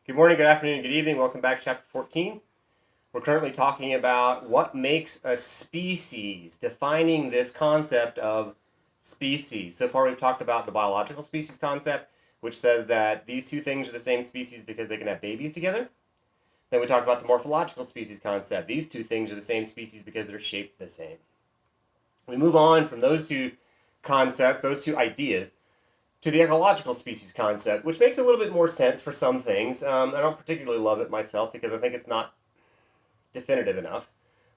Good morning, good afternoon, good evening. Welcome back to Chapter 14. We're currently talking about what makes a species, defining this concept of species. So far we've talked about the biological species concept, which says that these two things are the same species because they can have babies together. Then we talked about the morphological species concept. These two things are the same species because they're shaped the same. We move on from those two concepts, those two ideas, to the ecological species concept, which makes a little bit more sense for some things. I don't particularly love it myself because I think it's not definitive enough.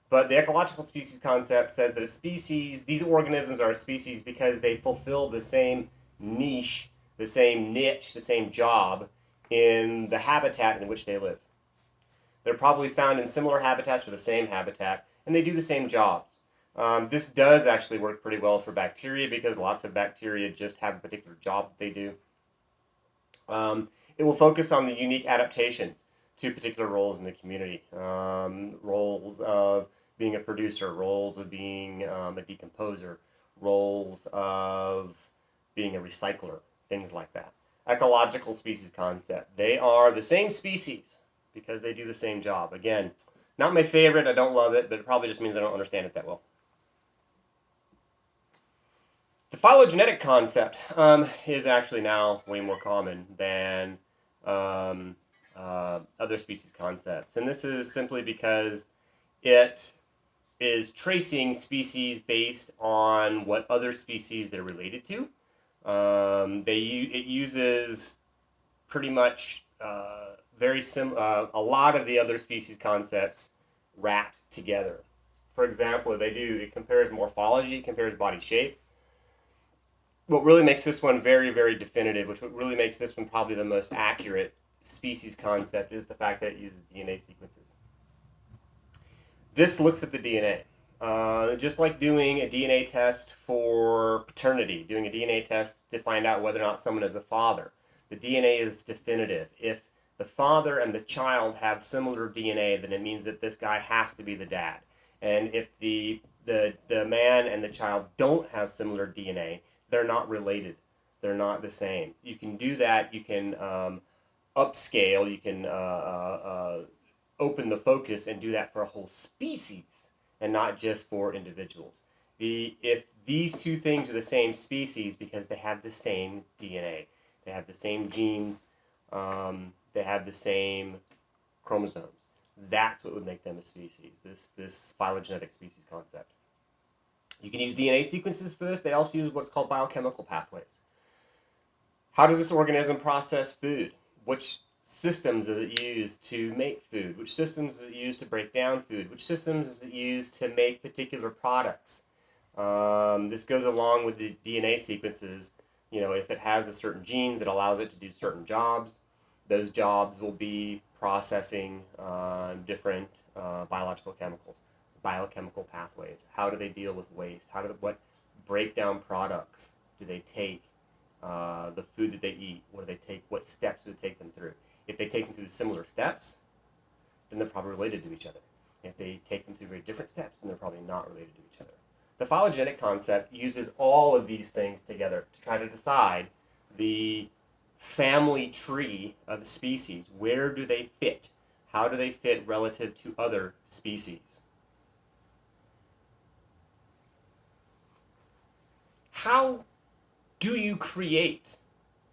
But the ecological species concept says that a species, these organisms are a species because they fulfill the same niche, the same niche, the same job in the habitat in which they live. They're probably found in similar habitats or the same habitat, and they do the same jobs. This does actually work pretty well for bacteria because lots of bacteria just have a particular job that they do. It will focus on the unique adaptations to particular roles in the community. Roles of being a producer, roles of being a decomposer, roles of being a recycler, things like that. Ecological species concept. They are the same species because they do the same job. Again, not my favorite, I don't love it, but it probably just means I don't understand it that well. The phylogenetic concept is actually now way more common than other species concepts. And this is simply because it is tracing species based on what other species they're related to. It uses pretty much a lot of the other species concepts wrapped together. For example, it compares morphology, it compares body shape. What really makes this one very, very definitive, what really makes this one probably the most accurate species concept, is the fact that it uses DNA sequences. This looks at the DNA. Just like doing a DNA test for paternity, doing a DNA test to find out whether or not someone is a father. The DNA is definitive. If the father and the child have similar DNA, then it means that this guy has to be the dad. And if the man and the child don't have similar DNA, they're not related. They're not the same. You can do that. You can upscale. You can open the focus and do that for a whole species and not just for individuals. If these two things are the same species because they have the same DNA, they have the same genes, they have the same chromosomes. That's what would make them a species, this phylogenetic species concept. You can use DNA sequences for this. They also use what's called biochemical pathways. How does this organism process food? Which systems does it use to make food? Which systems does it use to break down food? Which systems does it use to make particular products? This goes along with the DNA sequences. You know, if it has a certain genes that allows it to do certain jobs, those jobs will be processing different biochemical pathways. How do they deal with waste? What breakdown products do they take? The food that they eat, what steps do they take them through? If they take them through similar steps, then they're probably related to each other. If they take them through very different steps, then they're probably not related to each other. The phylogenetic concept uses all of these things together to try to decide the family tree of the species. Where do they fit? How do they fit relative to other species? How do you create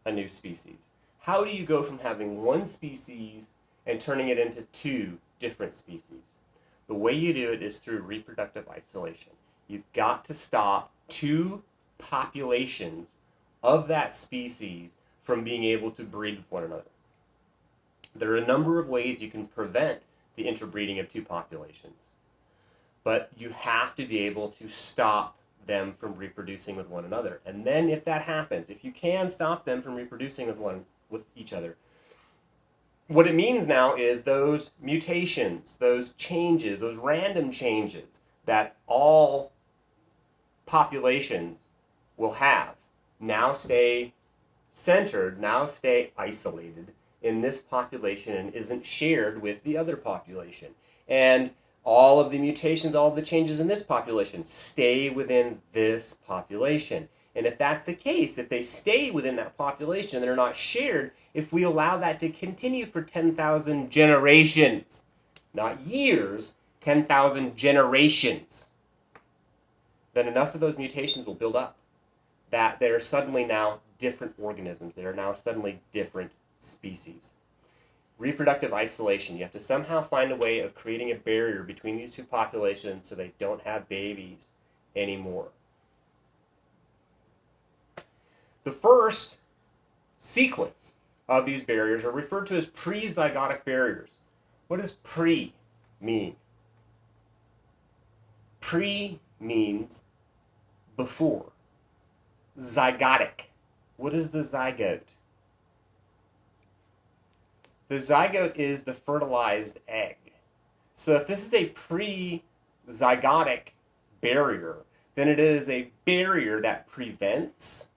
a new species? How do you go from having one species and turning it into two different species? The way you do it is through reproductive isolation. You've got to stop two populations of that species from being able to breed with one another. There are a number of ways you can prevent the interbreeding of two populations, but you have to be able to stop them from reproducing with one another. And then if that happens, if you can stop them from reproducing with each other, what it means now is those mutations, those changes, those random changes that all populations will have now stay centered, now stay isolated in this population and isn't shared with the other population. And all of the mutations, all of the changes in this population stay within this population. And if that's the case, if they stay within that population and they're not shared, if we allow that to continue for 10,000 generations, not years, 10,000 generations, then enough of those mutations will build up that they're suddenly now different organisms. They are now suddenly different species. Reproductive isolation. You have to somehow find a way of creating a barrier between these two populations so they don't have babies anymore. The first sequence of these barriers are referred to as prezygotic barriers. What does pre mean? Pre means before. Zygotic. What is the zygote? The zygote is the fertilized egg. So if this is a prezygotic barrier, then it is a barrier that prevents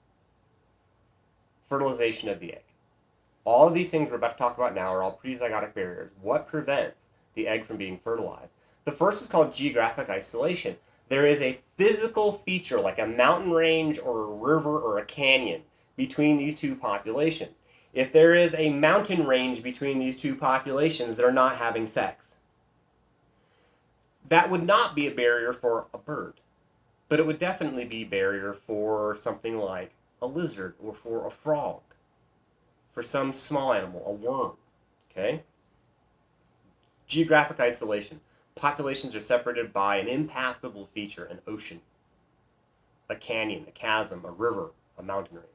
fertilization of the egg. All of these things we're about to talk about now are all prezygotic barriers. What prevents the egg from being fertilized? The first is called geographic isolation. There is a physical feature like a mountain range or a river or a canyon between these two populations. If there is a mountain range between these two populations, they're not having sex. That would not be a barrier for a bird, but it would definitely be a barrier for something like a lizard or for a frog, for some small animal, a worm. Okay? Geographic isolation. Populations are separated by an impassable feature, an ocean, a canyon, a chasm, a river, a mountain range.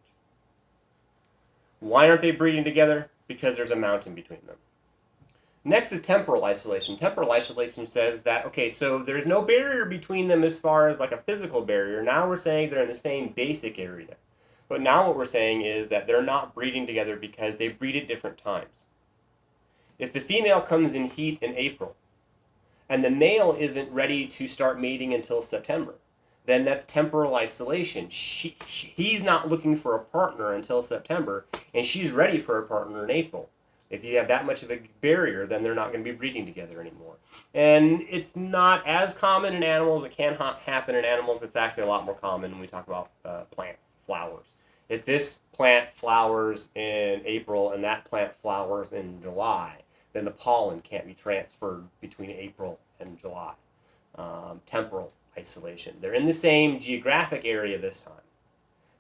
Why aren't they breeding together? Because there's a mountain between them. Next is temporal isolation. Temporal isolation says that, okay, so there's no barrier between them as far as like a physical barrier. Now we're saying they're in the same basic area. But now what we're saying is that they're not breeding together because they breed at different times. If the female comes in heat in April, and the male isn't ready to start mating until September, then that's temporal isolation. He's not looking for a partner until September, and she's ready for a partner in April. If you have that much of a barrier, then they're not going to be breeding together anymore. And it's not as common in animals. It can happen in animals. It's actually a lot more common when we talk about plants, flowers. If this plant flowers in April and that plant flowers in July, then the pollen can't be transferred between April and July. Temporal isolation. They're in the same geographic area this time,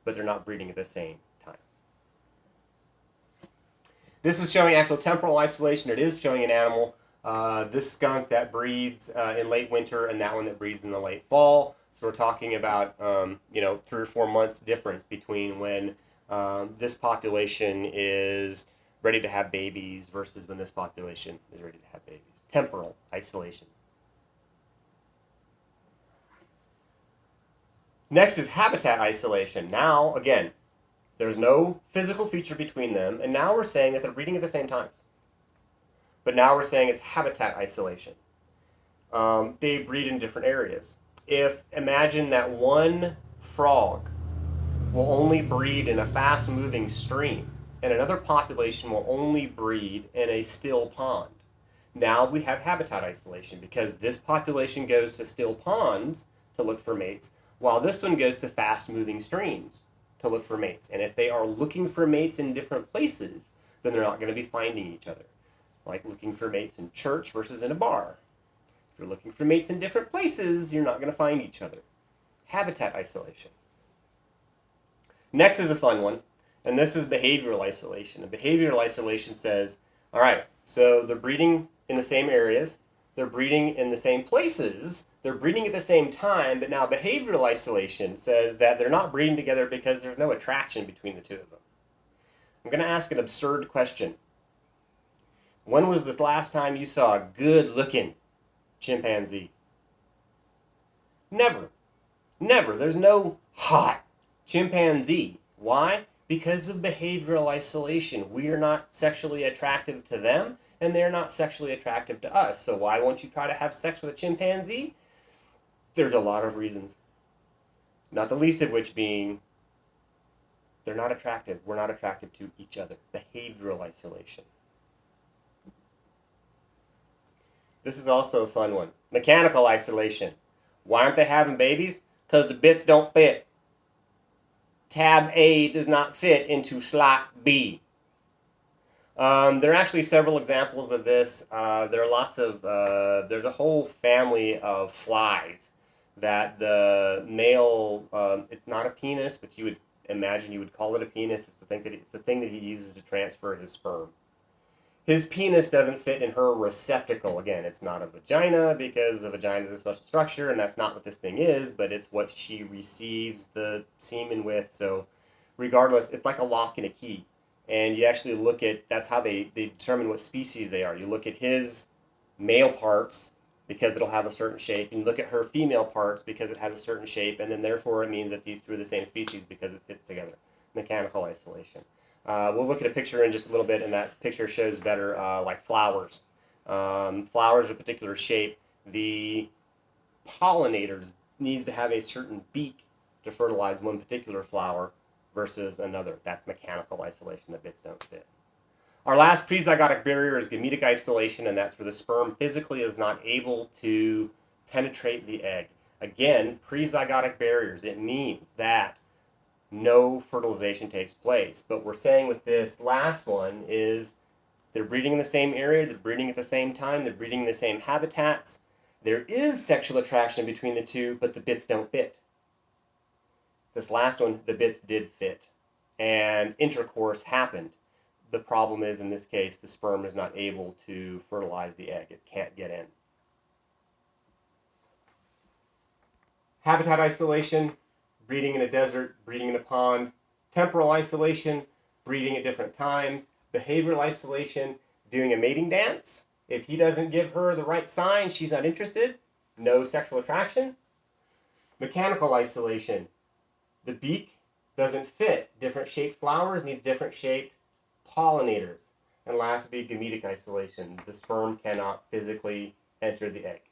but they're not breeding at the same times. This is showing actual temporal isolation. It is showing an animal. This skunk that breeds in late winter and that one that breeds in the late fall. So we're talking about 3 or 4 months difference between when this population is ready to have babies versus when this population is ready to have babies. Temporal isolation. Next is habitat isolation. Now, again, there's no physical feature between them, and now we're saying that they're breeding at the same times. But now we're saying it's habitat isolation. They breed in different areas. Imagine that one frog will only breed in a fast-moving stream, and another population will only breed in a still pond. Now we have habitat isolation because this population goes to still ponds to look for mates, while this one goes to fast-moving streams to look for mates. And if they are looking for mates in different places, then they're not going to be finding each other. Like looking for mates in church versus in a bar. If you're looking for mates in different places, you're not going to find each other. Habitat isolation. Next is a fun one, and this is behavioral isolation. And behavioral isolation says, all right, so they're breeding in the same areas, they're breeding in the same places, they're breeding at the same time, but now behavioral isolation says that they're not breeding together because there's no attraction between the two of them. I'm going to ask an absurd question. When was this last time you saw a good-looking chimpanzee? Never. Never. There's no hot chimpanzee. Why? Because of behavioral isolation. We are not sexually attractive to them, and they're not sexually attractive to us. So why won't you try to have sex with a chimpanzee? There's a lot of reasons. Not the least of which being they're not attractive. We're not attractive to each other. Behavioral isolation. This is also a fun one. Mechanical isolation. Why aren't they having babies? Because the bits don't fit. tab A does not fit into slot B. There are actually several examples of this. There are lots of, there's a whole family of flies that the male, it's not a penis, but you would imagine you would call it a penis. It's the thing that he uses to transfer his sperm. His penis doesn't fit in her receptacle. Again, it's not a vagina because the vagina is a special structure, and that's not what this thing is, but it's what she receives the semen with. So regardless, it's like a lock and a key. And you actually look at, that's how they determine what species they are. You look at his male parts because it'll have a certain shape, and you look at her female parts because it has a certain shape, and then therefore it means that these two are the same species because it fits together. Mechanical isolation. We'll look at a picture in just a little bit, and that picture shows better like flowers. Flowers of a particular shape, the pollinators needs to have a certain beak to fertilize one particular flower versus another. That's mechanical isolation. The bits don't fit. Our last prezygotic barrier is gametic isolation, and that's where the sperm physically is not able to penetrate the egg. Again, prezygotic barriers, it means that no fertilization takes place. But we're saying with this last one is they're breeding in the same area, they're breeding at the same time, they're breeding in the same habitats. There is sexual attraction between the two, but the bits don't fit. This last one, the bits did fit, and intercourse happened. The problem is, in this case, the sperm is not able to fertilize the egg. It can't get in. Habitat isolation, breeding in a desert, breeding in a pond. Temporal isolation, breeding at different times. Behavioral isolation, doing a mating dance. If he doesn't give her the right sign, she's not interested. No sexual attraction. Mechanical isolation, the beak doesn't fit. Different shaped flowers needs different shaped pollinators. And last would be gametic isolation. The sperm cannot physically enter the egg.